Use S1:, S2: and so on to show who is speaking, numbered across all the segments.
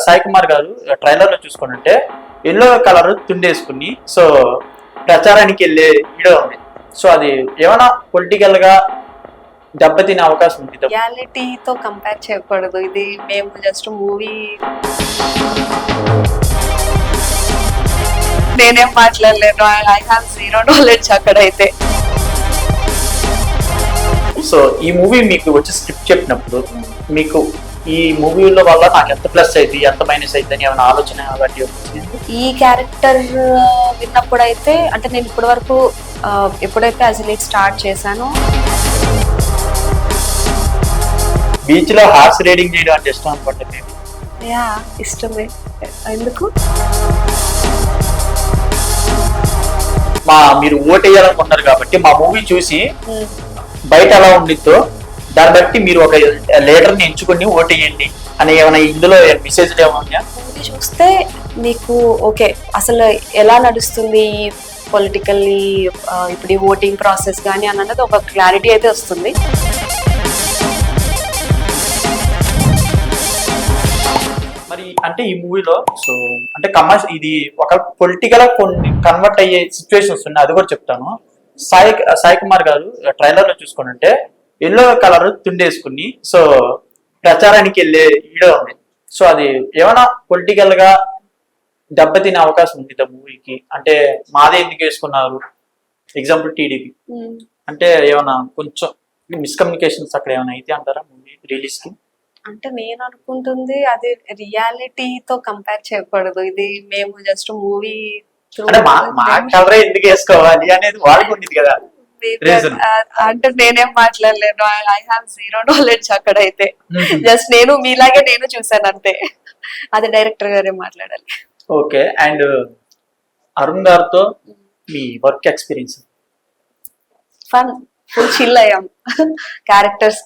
S1: సాయి కుమార్ గారు ట్రైలర్ లో చూసుకుంటే ఎల్లో కలర్ తుండేసుకుని సో ప్రచారానికి వెళ్ళే వీడియో ఉంది. సో అది ఏమైనా పొలిటికల్ గా దెబ్బతినే అవకాశం ఉంది.
S2: రియాలిటీతో కంపేర్ చేయకూడదు. ఇది మేము జస్ట్ మూవీ, నేనేం మాట్లాడలేను. ఐ హావ్ జీరో నాలెడ్జ్ అక్కడైతే.
S1: సో ఈ మూవీ మీకు వచ్చి స్క్రిప్ట్ చెప్పినప్పుడు మీకు ఈ మూవీల వల్ల నాకు ఎంత ప్లస్ అయింది ఎంత మైనస్ అయింది అని ఏమైనా ఆలోచన అలాంటి
S2: ఈ క్యారెక్టర్ విన్నప్పుడు అయితే, అంటే నేను ఇప్పటి వరకు ఎప్పుడైతే అసలు స్టార్ట్ చేశానో,
S1: బీచ్ లో హార్స్ రైడింగ్ చేయడం అంటే ఇష్టం అనుకుంటే
S2: యా ఇష్టమే. ఎందుకు
S1: మీరు ఓట్ వేయాలనుకుంటున్నారు కాబట్టి మా మూవీ చూసి బయట ఎలా ఉండిద్దో దాన్ని బట్టి మీరు ఒక లీడర్ ని ఎంచుకుని ఓట్ వేయండి అని ఏమైనా ఇందులో మెసేజ్ ఏమన్నా
S2: మూవీ చూస్తే మీకు ఓకే అసలు ఎలా నడుస్తుంది పొలిటికల్లీ ఇప్పుడు ఈ ఓటింగ్ ప్రాసెస్ కానీ అన్నది ఒక క్లారిటీ అయితే వస్తుంది.
S1: మరి అంటే ఈ మూవీలో సో అంటే ఇది ఒక పొలిటికల్ కొన్ని కన్వర్ట్ అయ్యే సిచ్యువేషన్స్ ఉన్నాయి, అది కూడా చెప్తాను. సాయి కుమార్ గారు ట్రైలర్ లో చూసుకుంటే ఎల్లో కలర్ తుండేసుకుని సో ప్రచారానికి వెళ్ళే వీడియో ఉంది. సో అది ఏమైనా పొలిటికల్ గా దెబ్బతినే అవకాశం ఉంది మూవీకి. అంటే మాదే ఎందుకు వేసుకున్నారు, ఎగ్జాంపుల్ టీడీపీ అంటే ఏమైనా కొంచెం మిస్కమ్యూనికేషన్స్ అక్కడ ఏమైనా అయితే అంటారా మూవీ రిలీజ్ కి?
S2: అంటే నేను అనుకుంటుంది అది రియాలిటీతో కంపేర్ చేయకూడదు. ఇది మేము జస్ట్ మూవీ
S1: అంటే మా కలర్ ఎందుకు వేసుకోవాలి అనేది వాళ్ళకి ఉండేది కదా.
S2: అంటే నేనేం మాట్లాడలేను. ఐ హావ్ జీరో నాలెడ్జ్ అక్కడైతే. జస్ట్ నేను మీలాగే నేను చూసాను అంతే. అది డైరెక్టర్ గారే మాట్లాడాలి.
S1: ఓకే. అండ్ అరుణ్ గారితో మీ work experience?
S2: Fun, full chill అయ్యాం. క్యారెక్టర్స్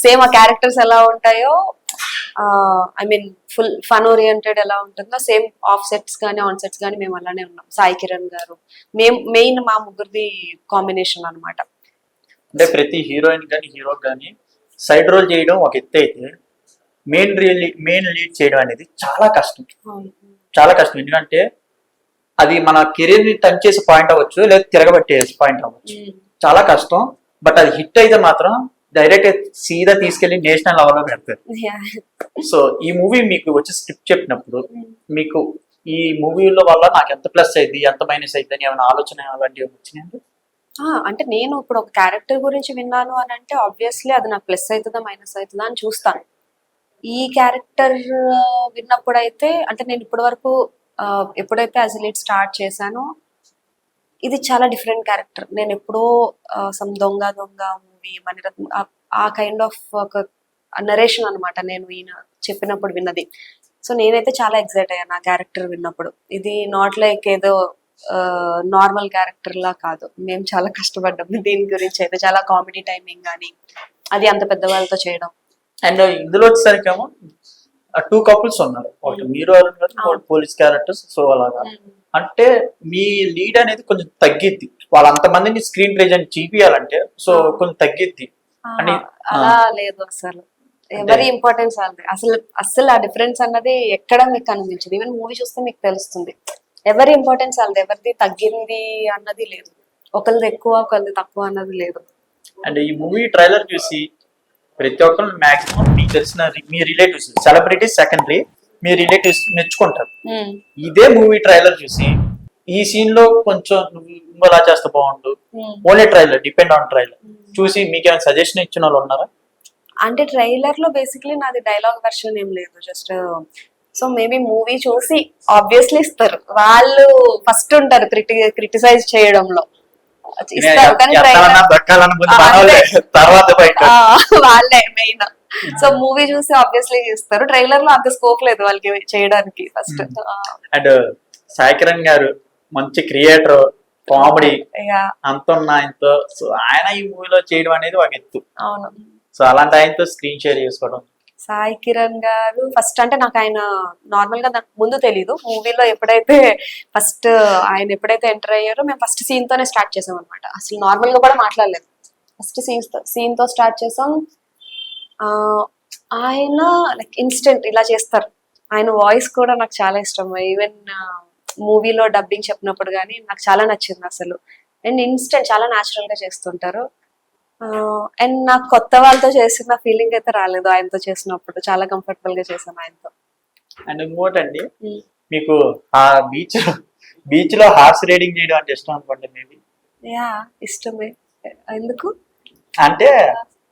S2: సేమ్ ఆ క్యారెక్టర్స్ ఎలా ఉంటాయో, I mean full fun oriented ఎలా ఉంటుందో సేమ్ ఆఫ్ సెట్స్ కానీ ఆన్ సెట్స్ కానీ మేము అలానే ఉన్నాం. సాయి కిరణ్ గారు మేము మెయిన్, మా ముగ్గురిది కాంబినేషన్ అనమాట.
S1: అంటే ప్రతి హీరోయిన్ కానీ హీరో కానీ సైడ్ రోల్ చేయడం ఒక ఎత్తు అయితే మెయిన్ లీడ్ చేయడం అనేది చాలా కష్టం. చాలా కష్టం. ఎందుకంటే అది మన కెరీర్ ని టచ్ చేసే పాయింట్ అవ్వచ్చు, లేదా తిరగబట్టే పాయింట్ అవ్వచ్చు. చాలా కష్టం. బట్ అది హిట్ అయితే మాత్రం డైరెక్ట్ సీదా తీసుకెళ్లి నేషనల్ లెవెల్ లో పెడతారు. సో ఈ మూవీ మీకు వచ్చి స్క్రిప్ట్ చెప్పినప్పుడు మీకు ఈ మూవీల వల్ల నాకు ఎంత ప్లస్ అయింది ఎంత మైనస్ అయింది అని ఏమైనా ఆలోచన అలాంటివి వచ్చినాయండి?
S2: అంటే నేను ఇప్పుడు ఒక క్యారెక్టర్ గురించి విన్నాను అని అంటే ఆబ్వియస్లీ అది నాకు ప్లస్ అవుతుందా మైనస్ అవుతుందా అని చూస్తాను. ఈ క్యారెక్టర్ విన్నప్పుడు అయితే, అంటే నేను ఇప్పటి వరకు ఎప్పుడైతే అసలు స్టార్ట్ చేశానో ఇది చాలా డిఫరెంట్ క్యారెక్టర్. నేను ఎప్పుడో సమ్ దొంగ మూవీ, మణిరత్నం, ఆ కైండ్ ఆఫ్ ఒక నరేషన్ అనమాట నేను ఈయన చెప్పినప్పుడు విన్నది. సో నేనైతే చాలా ఎక్సైట్ అయ్యాను ఆ క్యారెక్టర్ విన్నప్పుడు. ఇది నాట్ లైక్ ఏదో నార్మల్ క్యారెక్టర్ లా కాదు. మేము చాలా కష్టపడ్డాం దీని గురించి అయితే. చాలా కామెడీ టైమింగ్ కానీ అది అంత పెద్దవాళ్ళతో చేయడం.
S1: అండ్ ఇందులో వచ్చేసరికి ఏమో 2 కపుల్స్ ఉన్నారు, ఒకటి మీరు అరుణ్ గారు, పోలీస్ క్యారెక్టర్స్. సో అలాగా అంటే మీ లీడ్ అనేది కొంచెం తగ్గిద్ది, వాళ్ళంతమందిని స్క్రీన్ ప్రెజెంట్ చూపియాలంటే సో కొంచెం తగ్గిద్ది అని.
S2: అలా లేదు అసలు, ఎవరి ఇంపార్టెన్స్ అసలు ఆ డిఫరెన్స్ అన్నది ఎక్కడ మీకు కనిపించదు. ఈవెన్ మూవీ చూస్తే మీకు తెలుస్తుంది ఎవరి ఇంపార్టెన్స్ వాళ్ళది, ఎవరిది తగ్గింది అన్నది లేదు. ఒకరిది ఎక్కువ ఒకరిది తక్కువ అన్నది లేదు.
S1: అండ్ ఈ మూవీ ట్రైలర్ చూసి ప్రతి ఒక్కరు మాక్సిమం మీకు తెలిసిన మీ రిలేటివ్స్, సెలబ్రిటీస్ సెకండరీ, మీ రిలేటివ్స్ మెచ్చుకుంటారు. ఇదే మూవీ ట్రైలర్ చూసి ఈ సీన్ లో కొంచెం నువ్వు ఇంకోలా చేస్తే బాగుండు, only trailer depend on trailer చూసి మీకు ఏమైనా సజెషన్ ఇచ్చిన వాళ్ళు ఉన్నారా?
S2: అంటే ట్రైలర్ లో బేసిక్లీ నాది డైలాగ్ వర్షన్ ఏం లేదు, జస్ట్ సో మేబీ మూవీ చూసి ఆబ్వియస్లీ ఇస్తారు. వాళ్ళు ఫస్ట్ ఉంటారు క్రిటిసైజ్ చేయడంలో, ఇస్తారు. కానీ వాళ్ళే మెయిన్. సో మూవీ చూసి ఆబ్వియస్లీ ఇస్తారు. ట్రైలర్ లో అంత స్కోప్ లేదు వాళ్ళకి చేయడానికి ఫస్ట్.
S1: అండ్ సాయి కిరణ్ గారు మంచి క్రియేటర్, కామెడీ అంత ఆయనతో, సో ఆయన ఈ మూవీలో చేయడం అనేది ఒక ఎత్తు.
S2: అవును.
S1: సో అలాంటి ఆయనతో స్క్రీన్ షేర్ చేసుకోవడం.
S2: సాయి కిరణ్ గారు ఫస్ట్ అంటే నాకు ఆయన నార్మల్ గా నాకు ముందు తెలీదు. మూవీలో ఎప్పుడైతే ఫస్ట్ ఆయన ఎప్పుడైతే ఎంటర్ అయ్యారో మేము ఫస్ట్ సీన్ తోనే స్టార్ట్ చేసాం అనమాట. అసలు నార్మల్ గా కూడా మాట్లాడలేదు, ఫస్ట్ సీన్ తో స్టార్ట్ చేసాం. ఆయన లైక్ ఇన్స్టెంట్ ఇలా చేస్తారు, ఆయన వాయిస్ కూడా నాకు చాలా ఇష్టం. ఈవెన్ మూవీలో డబ్బింగ్ చెప్పినప్పుడు కానీ నాకు చాలా నచ్చింది అసలు. అండ్ ఇన్స్టెంట్ చాలా న్యాచురల్ గా చేస్తుంటారు. అండ్ నాకు కొత్త వాళ్ళతో చేసిన ఫీలింగ్ అయితే రాలేదు ఆయనతో చేసినప్పుడు. చాలా కంఫర్టబుల్ గా చేశాను ఆయనతో.
S1: అండ్ ఇంకోటండి, మీకు ఆ బీచ్ లో హార్స్ రైడింగ్ చేయడం అంటే ఇష్టం అనుకోండి మేబీ.
S2: యా ఇష్టమే. ఎందుకు
S1: అంటే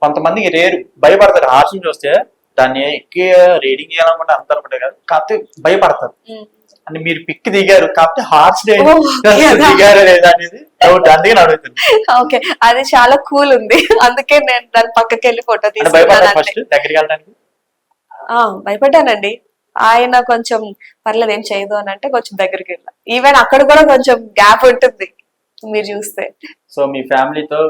S1: కొంతమందికి రేరు, భయపడతారు హార్స్ చూస్తే. దాన్ని ఎక్కి రైడింగ్ చేయాలనుకుంటే అంత అనుకుంటారు కదా, కాకపోతే భయపడతారు. అంటే మీరు పిక్ దిగారు కాకపోతే హార్స్ దిగారు లేదా అనేది డౌట్, అందుకే అడుగుతుంది.
S2: ఓకే, అది చాలా కూల్ ఉంది, అందుకే నేను దాని పక్కకి వెళ్ళి ఫోటో
S1: భయపడ్డాను ఫస్ట్ దగ్గరికి వెళ్ళడానికి.
S2: భయపడ్డానండి. ఆయన కొంచెం పర్లేదు ఏం చేయదు అని అంటే కొంచెం దగ్గరికి వెళ్ళా. ఈవెన్ అక్కడ కూడా కొంచెం గ్యాప్ ఉంటుంది మీరు చూస్తే.
S1: సో మీ ఫ్యామిలీతో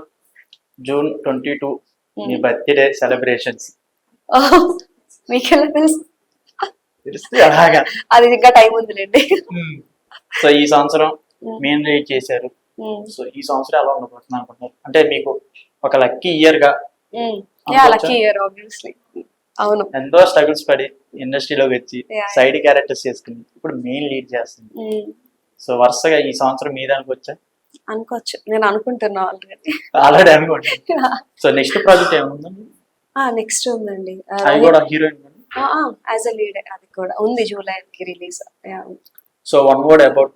S1: June 22 మీ బర్త్డే సెలబ్రేషన్స్
S2: మీకెలా తెలుసు?
S1: తెలిస్తే అలాగా.
S2: అది ఇంకా టైం ఉందిలేండి.
S1: సో ఈ సంవత్సరం మెయిన్ రీడ్ చేశారు. సో ఈ సంవత్సరం ఎలా ఉండబోతుంది అనుకుంటున్నారు? అంటే మీకు ఒక లక్కీ ఇయర్ గా.
S2: Lucky year obviously. అవును,
S1: ఎంతో స్ట్రగుల్స్ పడి ఇండస్ట్రీలోకి వచ్చి సైడ్ క్యారెక్టర్స్ చేసుకుని ఇప్పుడు మెయిన్ లీడ్ చేస్తుంది. సో వరుసగా ఈ సంవత్సరం మీద
S2: అనుకోవచ్చు, నేను అనుకుంటున్నా
S1: ఆల్రెడీ అనుకోండి. సో నెక్స్ట్ ప్రాజెక్ట్ ఏముందండి?
S2: నెక్స్ట్ ఉందండి,
S1: అది కూడా హీరోయిన్
S2: యాజ్ ఎ లీడ్. అది కూడా ఉంది, జూలైకి release.
S1: So one word about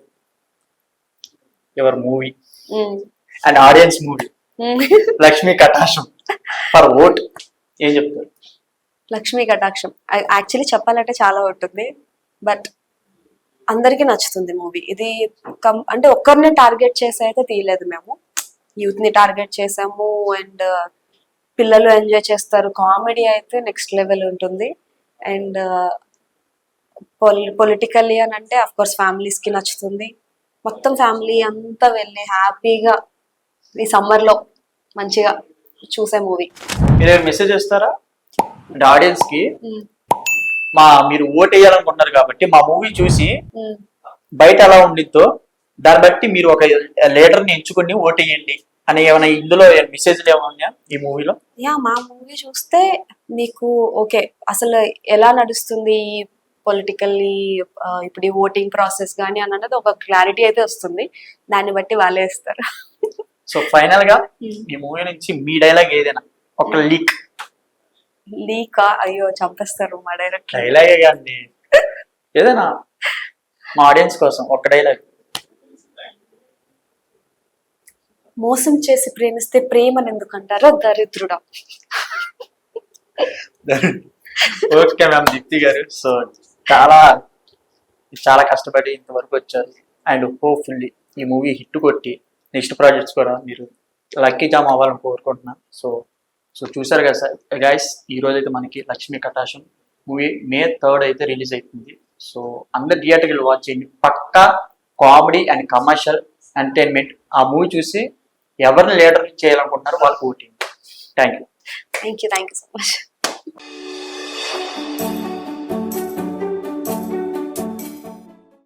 S1: your movie and audience movie Lakshmi Kataksham for vote ఏం చెప్తారు?
S2: లక్ష్మీ కటాక్షం యాక్చువల్లీ చెప్పాలంటే చాలా ఉంటుంది, బట్ అందరికీ నచ్చుతుంది మూవీ. ఇది అంటే ఒక్కరిని టార్గెట్ చేసి అయితే తీయలేదు మేము, యూత్ ని టార్గెట్ చేసాము. అండ్ పిల్లలు ఎంజాయ్ చేస్తారు. కామెడీ అయితే నెక్స్ట్ లెవెల్ ఉంటుంది. అండ్ పొలిటికల్లీ అని అంటే అఫ్ కోర్స్ ఫ్యామిలీస్ కి నచ్చుతుంది. మొత్తం ఫ్యామిలీ అంతా వెళ్ళి హ్యాపీగా ఈ సమ్మర్ లో మంచిగా చూసే మూవీ.
S1: మీరు మెసేజ్ ఇస్తారా అంటే ఆడియన్స్ కి? మీరు ఓట్ వేయాలనుకుంటున్నారు కాబట్టి మా మూవీ చూసి బయట ఎలా ఉండిద్దో దాన్ని బట్టి మీరు ఒక లీడర్ ని ఎంచుకుని ఓట్ వేయండి అని ఏమైనా ఇందులో మెసేజ్లు ఏమన్నా ఈ మూవీలో?
S2: మా మూవీ చూస్తే మీకు ఓకే అసలు ఎలా నడుస్తుంది పొలిటికల్లీ ఇప్పుడు ఈ ఓటింగ్ ప్రాసెస్ కానీ అన్నది ఒక క్లారిటీ అయితే వస్తుంది. దాన్ని బట్టి వాళ్ళే ఇస్తారు.
S1: సో ఫైనల్ గా ఈ మూవీ నుంచి మీ డైలాగ్ ఏదైనా ఒక
S2: లీకా? అయ్యో చంపేస్తారు మా డైరెక్టర్.
S1: డైలాగే కానీ ఏదైనా మా ఆడియన్స్ కోసం ఒక డైలాగ్.
S2: మోసం చేసి ప్రేమిస్తే ప్రేమని ఎందుకంటారా దరిద్రుడా.
S1: ఓకే మ్యామ్ దీప్తి గారు, సో చాలా కష్టపడి ఇంతవరకు వచ్చారు. అండ్ హోప్ఫుల్లీ ఈ మూవీ హిట్ కొట్టి నెక్స్ట్ ప్రాజెక్ట్స్ కూడా మీరు లక్కీ జామ్ అవ్వాలని కోరుకుంటున్నాను. సో చూసారు కదా సార్ గైస్, ఈ రోజు అయితే మనకి లక్ష్మీ కటాక్షం మూవీ May 3rd అయితే రిలీజ్ అవుతుంది. సో అందరు థియేటర్కి వెళ్ళి వాచ్ చేయండి. పక్కా కామెడీ అండ్ కమర్షియల్ ఎంటర్టైన్మెంట్. ఆ మూవీ చూసి ఎవరిని లీడర్ చేయాలనుకుంటున్నారో వాళ్ళకి voting. Thank you
S2: so much.